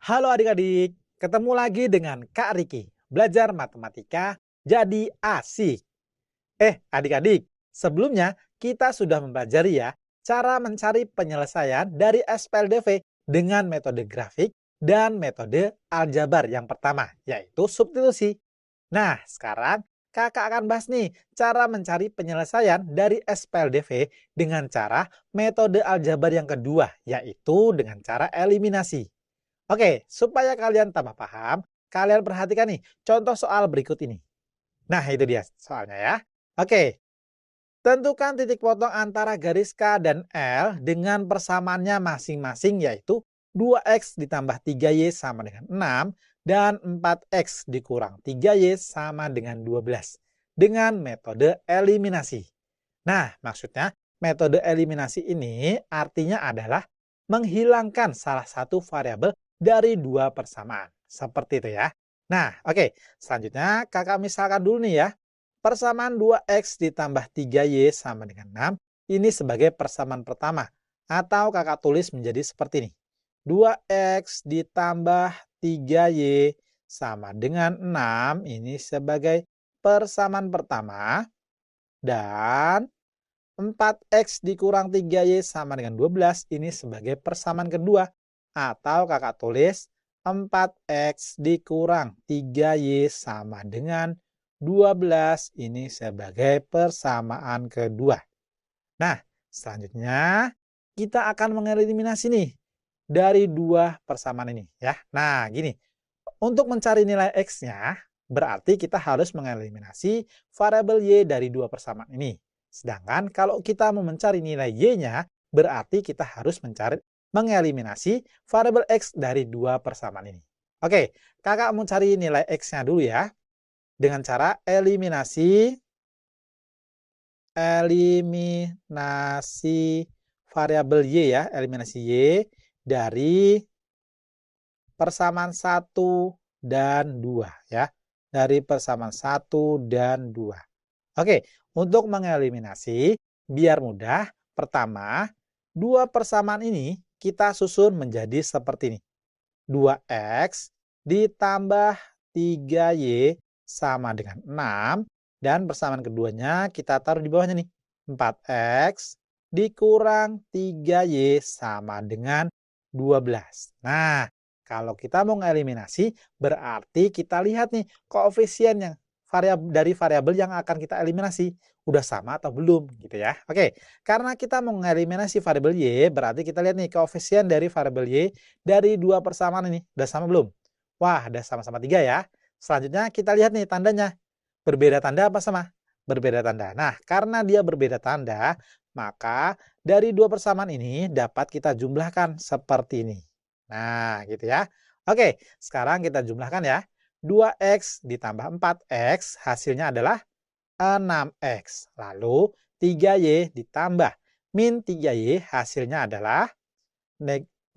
Halo adik-adik, ketemu lagi dengan Kak Riki. Belajar matematika jadi asik. Adik-adik, sebelumnya kita sudah mempelajari ya cara mencari penyelesaian dari SPLDV dengan metode grafik dan metode aljabar yang pertama, yaitu substitusi. Nah, sekarang kakak akan bahas nih cara mencari penyelesaian dari SPLDV dengan cara metode aljabar yang kedua, yaitu dengan cara eliminasi. Oke, supaya kalian tambah paham, kalian perhatikan nih contoh soal berikut ini. Nah, itu dia soalnya ya. Oke, tentukan titik potong antara garis K dan L dengan persamaannya masing-masing yaitu 2x ditambah 3y sama dengan 6 dan 4x dikurang 3y sama dengan 12 dengan metode eliminasi. Nah, maksudnya metode eliminasi ini artinya adalah menghilangkan salah satu variabel dari dua persamaan. Seperti itu ya. Nah, oke. Selanjutnya kakak misalkan dulu nih ya. Persamaan 2x ditambah 3y sama dengan 6. Ini sebagai persamaan pertama. Atau kakak tulis menjadi seperti ini. 2x ditambah 3y sama dengan 6. Ini sebagai persamaan pertama. Dan 4x dikurang 3y sama dengan 12. Ini sebagai persamaan kedua. Atau kakak tulis 4x dikurang 3y sama dengan 12. Ini sebagai persamaan kedua. Nah, selanjutnya kita akan mengeliminasi nih dari dua persamaan ini ya. Nah, gini. Untuk mencari nilai x-nya, berarti kita harus mengeliminasi variabel y dari dua persamaan ini. Sedangkan kalau kita mau mencari nilai y-nya, berarti kita harus mengeliminasi variabel x dari dua persamaan ini. Oke, kakak mau cari nilai x-nya dulu ya. Dengan cara eliminasi variabel y ya, eliminasi y dari persamaan 1 dan 2 ya. Dari persamaan 1 dan 2. Oke, untuk mengeliminasi biar mudah, pertama, dua persamaan ini kita susun menjadi seperti ini. 2x ditambah 3y sama dengan 6 dan persamaan keduanya kita taruh di bawahnya nih. 4x dikurang 3y sama dengan 12. Nah, kalau kita mau mengeliminasi, berarti kita lihat nih koefisiennya dari variabel yang akan kita eliminasi. Udah sama atau belum gitu ya. Oke, karena kita mau mengeliminasi variabel y, berarti kita lihat nih koefisien dari variabel y dari dua persamaan ini. Udah sama belum? Wah, udah sama-sama 3 ya. Selanjutnya kita lihat nih tandanya. Berbeda tanda apa sama? Berbeda tanda. Nah, karena dia berbeda tanda, maka dari dua persamaan ini dapat kita jumlahkan seperti ini. Nah, gitu ya. Oke, sekarang kita jumlahkan ya. 2x ditambah 4x hasilnya adalah 6x. Lalu 3y ditambah min 3y hasilnya adalah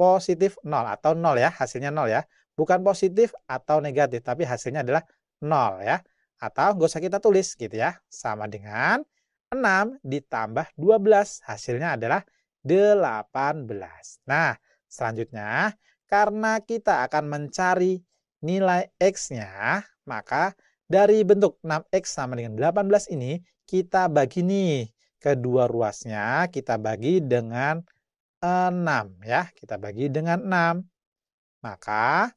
positif 0 atau 0 ya. Hasilnya 0 ya. Bukan positif atau negatif, tapi hasilnya adalah 0 ya. Atau nggak usah kita tulis gitu ya. Sama dengan 6 ditambah 12. Hasilnya adalah 18. Nah, selanjutnya karena kita akan mencari nilai x-nya, maka dari bentuk 6x sama dengan 18 ini, kita bagi nih kedua ruasnya, kita bagi dengan 6 ya. Kita bagi dengan 6. Maka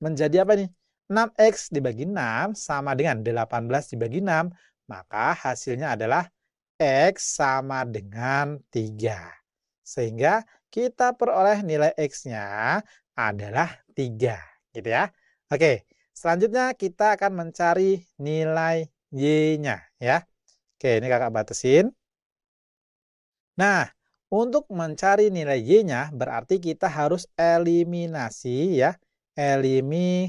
menjadi apa nih? 6x dibagi 6 sama dengan 18 dibagi 6. Maka hasilnya adalah x sama dengan 3. Sehingga kita peroleh nilai x-nya adalah 3. Gitu ya. Oke, selanjutnya kita akan mencari nilai y-nya ya. Oke, ini kakak batasin. Nah, untuk mencari nilai y-nya berarti kita harus eliminasi ya. Eliminasi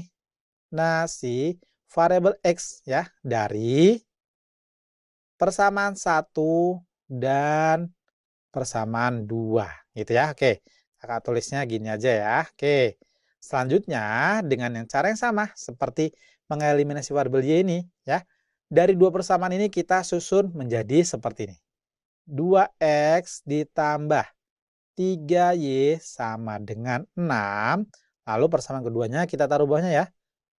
variabel x ya dari persamaan 1 dan persamaan 2 gitu ya. Oke, kakak tulisnya gini aja ya. Oke, selanjutnya dengan cara yang sama seperti mengeliminasi variabel y ini ya. Dari dua persamaan ini kita susun menjadi seperti ini. 2x ditambah 3y sama dengan 6. Lalu persamaan keduanya kita taruh bawahnya ya.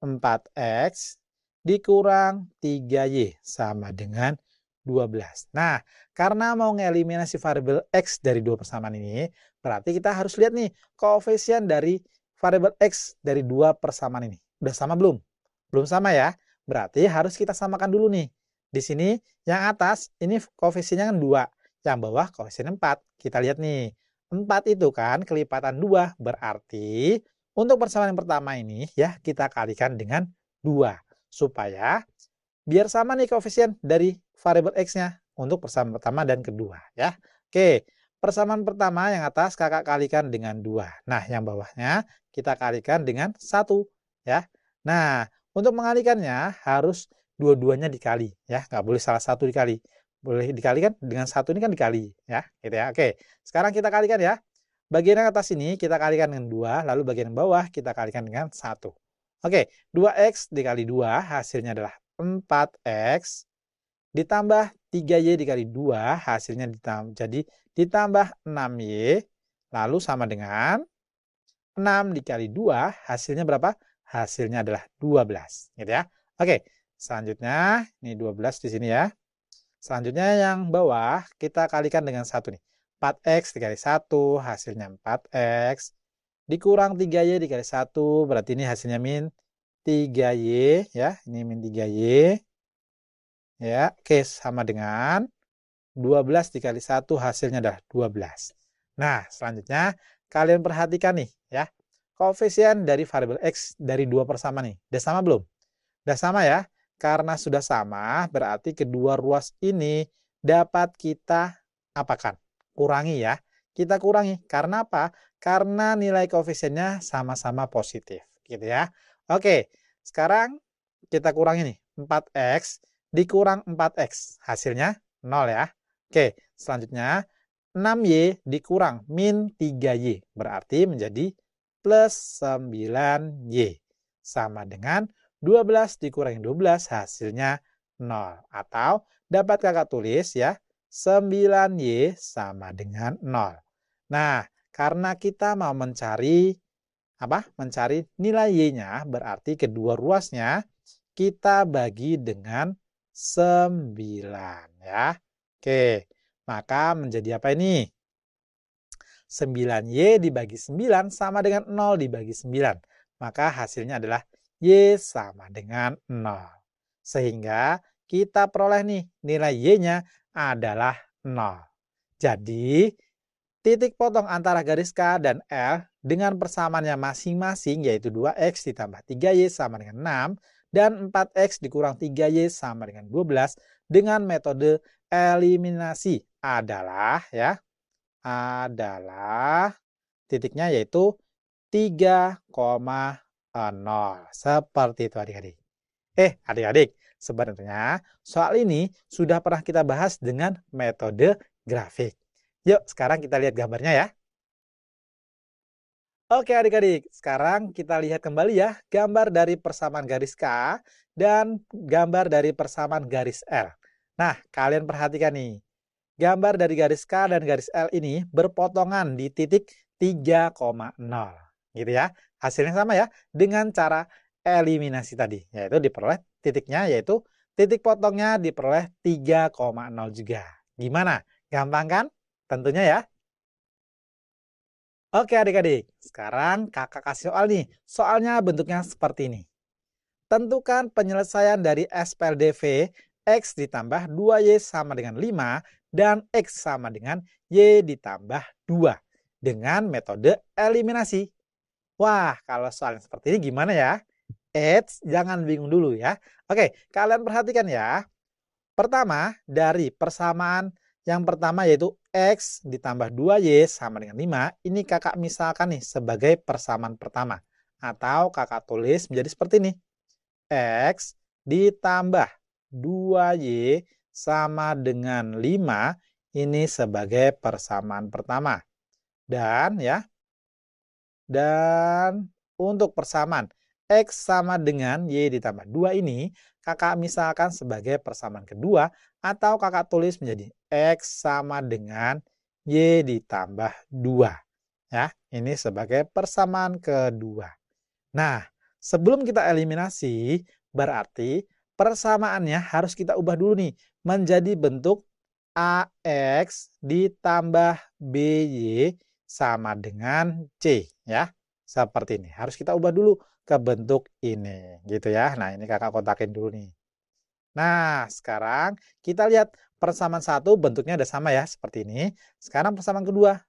4X dikurang 3Y sama dengan 12. Nah, karena mau ngeliminasi variabel X dari dua persamaan ini, berarti kita harus lihat nih koefisien dari variabel X dari dua persamaan ini. Udah sama belum? Belum sama ya. Berarti harus kita samakan dulu nih. Di sini yang atas ini koefisiennya kan 2. Yang bawah koefisien 4. Kita lihat nih. 4 itu kan kelipatan 2. Berarti untuk persamaan yang pertama ini ya kita kalikan dengan 2. Supaya biar sama nih koefisien dari variabel X-nya untuk persamaan pertama dan kedua ya. Oke, persamaan pertama yang atas kakak kalikan dengan 2. Nah, yang bawahnya kita kalikan dengan 1 ya. Nah, untuk mengalikannya harus dua-duanya dikali ya, nggak boleh salah satu dikali. Boleh dikalikan dengan satu ini kan dikali ya, gitu ya. Oke, sekarang kita kalikan ya. Bagian yang atas ini kita kalikan dengan 2, lalu bagian yang bawah kita kalikan dengan 1. Oke, 2X dikali 2 hasilnya adalah 4X ditambah 3Y dikali 2 hasilnya ditambah 6Y lalu sama dengan 6 dikali 2 hasilnya berapa? Hasilnya adalah 12 gitu ya. Oke, selanjutnya ini 12 di sini ya. Selanjutnya yang bawah kita kalikan dengan 1 nih. 4X dikali 1 hasilnya 4X dikurang 3Y dikali 1 berarti ini hasilnya min 3Y ya. Ini min 3Y. Ya, oke sama dengan 12 dikali 1 hasilnya adalah 12. Nah, selanjutnya kalian perhatikan nih ya. Koefisien dari variabel X dari dua persamaan nih. Udah sama belum? Udah sama ya. Karena sudah sama, berarti kedua ruas ini dapat kita apakan? Kurangi ya. Kita kurangi. Karena apa? Karena nilai koefisiennya sama-sama positif. Gitu ya. Oke, sekarang kita kurangi nih. 4X dikurang 4X. Hasilnya 0 ya. Oke, selanjutnya 6Y dikurang min 3Y. Berarti menjadi plus 9Y. Sama dengan 12 dikurangi 12 hasilnya 0. Atau dapat kakak tulis ya, 9Y sama dengan 0. Nah, karena kita mau mencari Mencari nilai Y-nya, berarti kedua ruasnya kita bagi dengan 9 ya. Oke, maka menjadi apa ini? 9Y dibagi 9 sama dengan 0 dibagi 9. Maka hasilnya adalah Y sama dengan 0. Sehingga kita peroleh nih nilai Y-nya adalah 0. Jadi titik potong antara garis K dan L dengan persamaannya masing-masing yaitu 2X ditambah 3Y sama dengan 6 dan 4X dikurang 3Y sama dengan 12 dengan metode eliminasi adalah titiknya yaitu 3,0. Seperti itu adik-adik. Adik-adik, sebenarnya soal ini sudah pernah kita bahas dengan metode grafik. Yuk, sekarang kita lihat gambarnya ya. Oke adik-adik, sekarang kita lihat kembali ya gambar dari persamaan garis K dan gambar dari persamaan garis L. Nah, kalian perhatikan nih. Gambar dari garis K dan garis L ini berpotongan di titik 3,0. Gitu ya. Hasilnya sama ya dengan cara eliminasi tadi. Yaitu diperoleh titiknya yaitu titik potongnya diperoleh 3,0 juga. Gimana? Gampang kan? Tentunya ya. Oke adik-adik, sekarang kakak kasih soal nih. Soalnya bentuknya seperti ini. Tentukan penyelesaian dari SPLDV X ditambah 2Y sama dengan 5 dan X sama dengan Y ditambah 2 dengan metode eliminasi. Wah, kalau soal yang seperti ini gimana ya? Jangan bingung dulu ya. Oke, kalian perhatikan ya. Pertama, dari persamaan yang pertama yaitu X ditambah 2Y sama dengan 5. Ini kakak misalkan nih sebagai persamaan pertama. Atau kakak tulis menjadi seperti ini. X ditambah 2Y sama dengan 5. Ini sebagai persamaan pertama. Dan untuk persamaan X sama dengan Y ditambah 2 ini kakak misalkan sebagai persamaan kedua atau kakak tulis menjadi X sama dengan Y ditambah 2. Ya, ini sebagai persamaan kedua. Nah, sebelum kita eliminasi, berarti persamaannya harus kita ubah dulu nih menjadi bentuk AX ditambah BY sama dengan C ya. Seperti ini. Harus kita ubah dulu ke bentuk ini gitu ya. Nah, ini kakak kotakin dulu nih. Nah, sekarang kita lihat persamaan satu bentuknya udah sama ya, seperti ini. Sekarang persamaan kedua,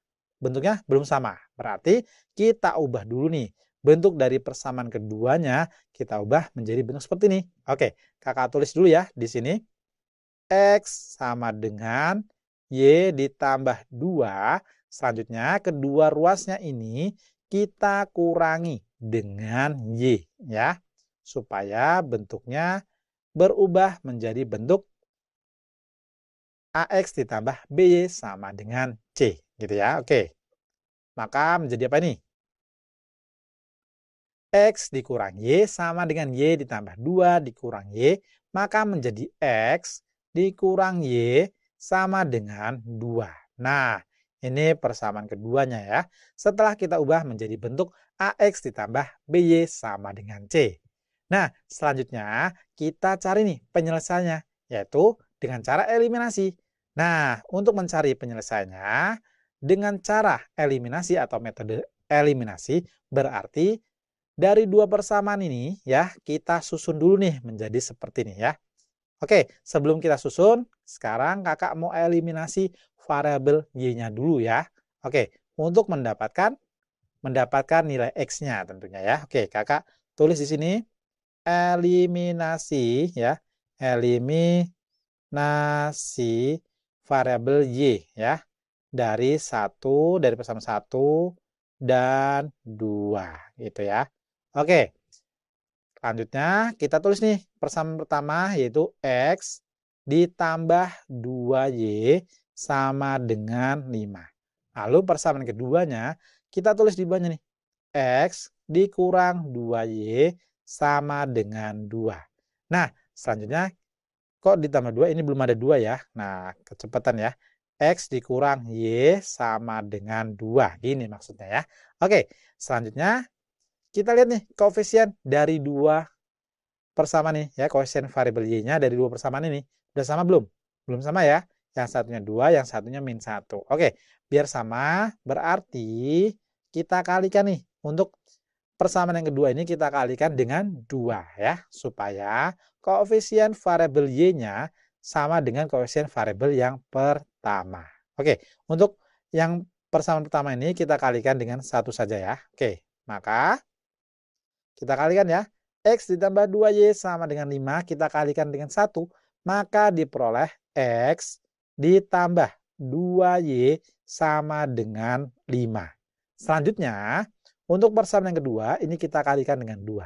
bentuknya belum sama. Berarti kita ubah dulu nih. Bentuk dari persamaan keduanya, kita ubah menjadi bentuk seperti ini. Oke, kakak tulis dulu ya di sini. X sama dengan Y ditambah 2. Selanjutnya, kedua ruasnya ini kita kurangi dengan Y ya. Supaya bentuknya berubah menjadi bentuk AX ditambah BY sama dengan C. Gitu ya. Oke. Maka menjadi apa ini? X dikurang Y sama dengan Y ditambah 2 dikurang Y. Maka menjadi X dikurang Y sama dengan 2. Nah, ini persamaan keduanya ya. Setelah kita ubah menjadi bentuk AX ditambah BY sama dengan C. Nah, selanjutnya kita cari nih penyelesaiannya, yaitu dengan cara eliminasi. Nah, untuk mencari penyelesaiannya, dengan cara eliminasi atau metode eliminasi, berarti dari dua persamaan ini ya, kita susun dulu nih menjadi seperti ini ya. Oke, sebelum kita susun, sekarang kakak mau eliminasi variabel Y-nya dulu ya. Oke, untuk mendapatkan nilai X-nya tentunya ya. Oke, kakak tulis di sini eliminasi ya, eliminasi variabel Y ya, dari persamaan 1 dan 2 gitu ya. Oke, selanjutnya kita tulis nih persamaan pertama yaitu X ditambah 2Y sama dengan 5. Lalu persamaan keduanya kita tulis di bawahnya nih. X dikurang 2Y sama dengan 2. Nah, selanjutnya kok ditambah 2 ini belum ada 2 ya. Nah, kecepatan ya. X dikurang Y sama dengan 2. Gini maksudnya ya. Oke, selanjutnya kita lihat nih koefisien dari dua persamaan nih ya. Koefisien variabel Y-nya dari dua persamaan ini. Udah sama belum? Belum sama ya. Yang satunya 2, yang satunya min 1. Oke, biar sama berarti kita kalikan nih. Untuk persamaan yang kedua ini kita kalikan dengan 2 ya. Supaya koefisien variabel Y-nya sama dengan koefisien variabel yang pertama. Oke, untuk yang persamaan pertama ini kita kalikan dengan 1 saja ya. Oke, maka kita kalikan ya. X ditambah 2Y sama dengan 5. Kita kalikan dengan 1. Maka diperoleh X ditambah 2Y sama dengan 5. Selanjutnya, untuk persamaan yang kedua, ini kita kalikan dengan 2.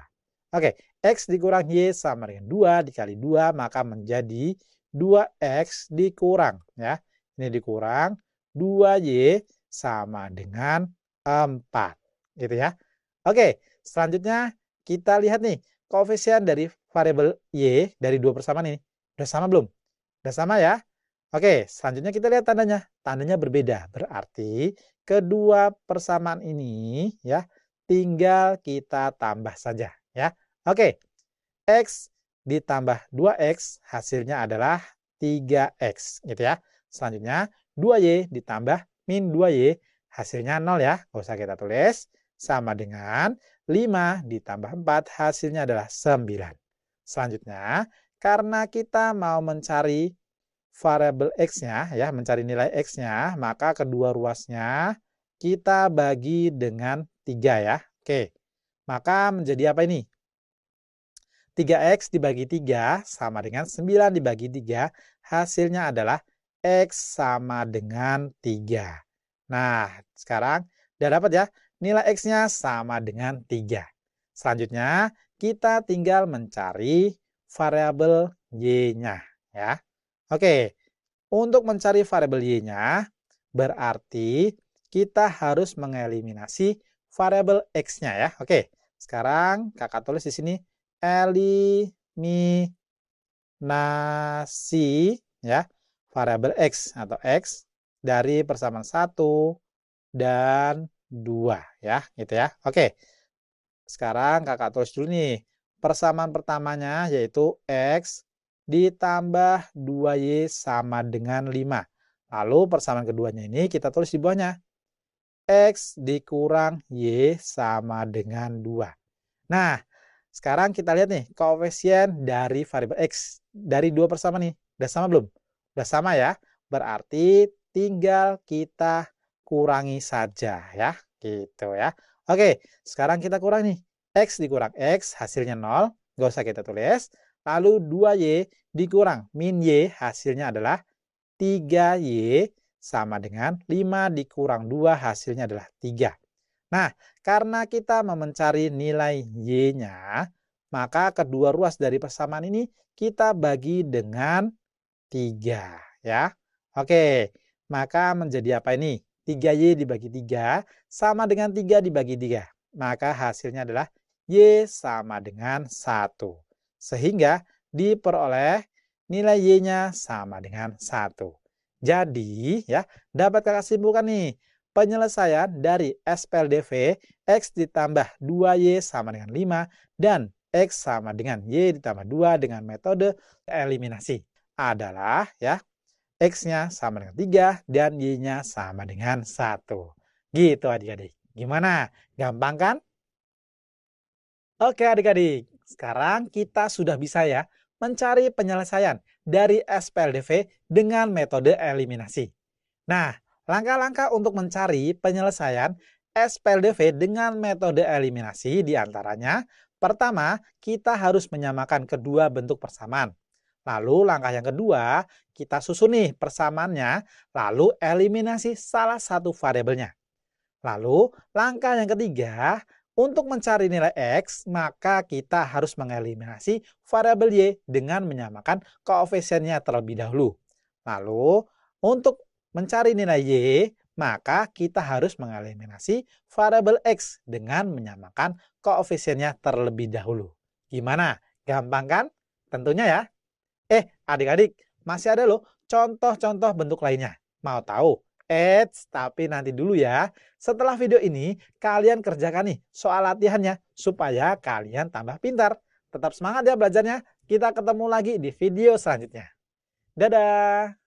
Oke, X dikurang Y sama dengan 2 dikali 2, maka menjadi 2X dikurang. Ya. Ini dikurang 2Y sama dengan 4. Gitu ya. Oke, selanjutnya kita lihat nih, koefisien dari variabel Y dari dua persamaan ini. Udah sama belum? Udah sama ya? Oke, selanjutnya kita lihat tandanya. Tandanya berbeda. Berarti kedua persamaan ini ya tinggal kita tambah saja ya. Oke. X ditambah 2X hasilnya adalah 3X gitu ya. Selanjutnya 2Y ditambah min 2Y hasilnya 0 ya. Nggak usah kita tulis. Sama dengan 5 ditambah 4 hasilnya adalah 9. Selanjutnya, karena kita mau mencari variabel X-nya, ya, mencari nilai X-nya, maka kedua ruasnya kita bagi dengan 3 ya. Oke, maka menjadi apa ini? 3X dibagi 3 sama dengan 9 dibagi 3, hasilnya adalah X sama dengan 3. Nah, sekarang udah dapat ya, nilai X-nya sama dengan 3. Selanjutnya, kita tinggal mencari variabel Y-nya. Ya. Oke, untuk mencari variabel Y-nya, berarti kita harus mengeliminasi variabel X-nya ya. Oke, sekarang kakak tulis di sini eliminasi ya variabel X atau X dari persamaan 1 dan 2 ya, gitu ya. Oke. Sekarang kakak tulis dulu nih. Persamaan pertamanya yaitu X ditambah 2Y sama dengan 5. Lalu persamaan keduanya ini kita tulis di bawahnya. X dikurang Y sama dengan 2. Nah, sekarang kita lihat nih koefisien dari variabel X. Dari dua persamaan nih. Udah sama belum? Udah sama ya. Berarti tinggal kita kurangi saja ya. Gitu ya. Oke, sekarang kita kurang nih. X dikurang X hasilnya 0. Nggak usah kita tulis. Lalu 2Y dikurang min Y hasilnya adalah 3Y sama dengan 5 dikurang 2 hasilnya adalah 3. Nah, karena kita mencari nilai Y-nya, maka kedua ruas dari persamaan ini kita bagi dengan 3. Ya. Oke, maka menjadi apa ini? 3Y dibagi 3 sama dengan 3 dibagi 3. Maka hasilnya adalah Y sama dengan 1. Sehingga diperoleh nilai Y-nya sama dengan 1. Jadi, ya, dapat kakak simpulkan nih, penyelesaian dari SPLDV X ditambah 2Y sama dengan 5 dan X sama dengan Y ditambah 2 dengan metode eliminasi adalah ya X-nya sama dengan 3 dan Y-nya sama dengan 1. Gitu adik-adik. Gimana? Gampang kan? Oke adik-adik, sekarang kita sudah bisa ya mencari penyelesaian dari SPLDV dengan metode eliminasi. Nah, langkah-langkah untuk mencari penyelesaian SPLDV dengan metode eliminasi diantaranya, pertama, kita harus menyamakan kedua bentuk persamaan. Lalu langkah yang kedua, kita susun nih persamaannya, lalu eliminasi salah satu variabelnya. Lalu langkah yang ketiga, untuk mencari nilai X, maka kita harus mengeliminasi variabel Y dengan menyamakan koefisiennya terlebih dahulu. Lalu, untuk mencari nilai Y, maka kita harus mengeliminasi variabel X dengan menyamakan koefisiennya terlebih dahulu. Gimana? Gampang kan? Tentunya ya. Adik-adik, masih ada loh contoh-contoh bentuk lainnya. Mau tahu? Tapi nanti dulu ya. Setelah video ini, kalian kerjakan nih soal latihannya supaya kalian tambah pintar. Tetap semangat ya belajarnya. Kita ketemu lagi di video selanjutnya. Dadah!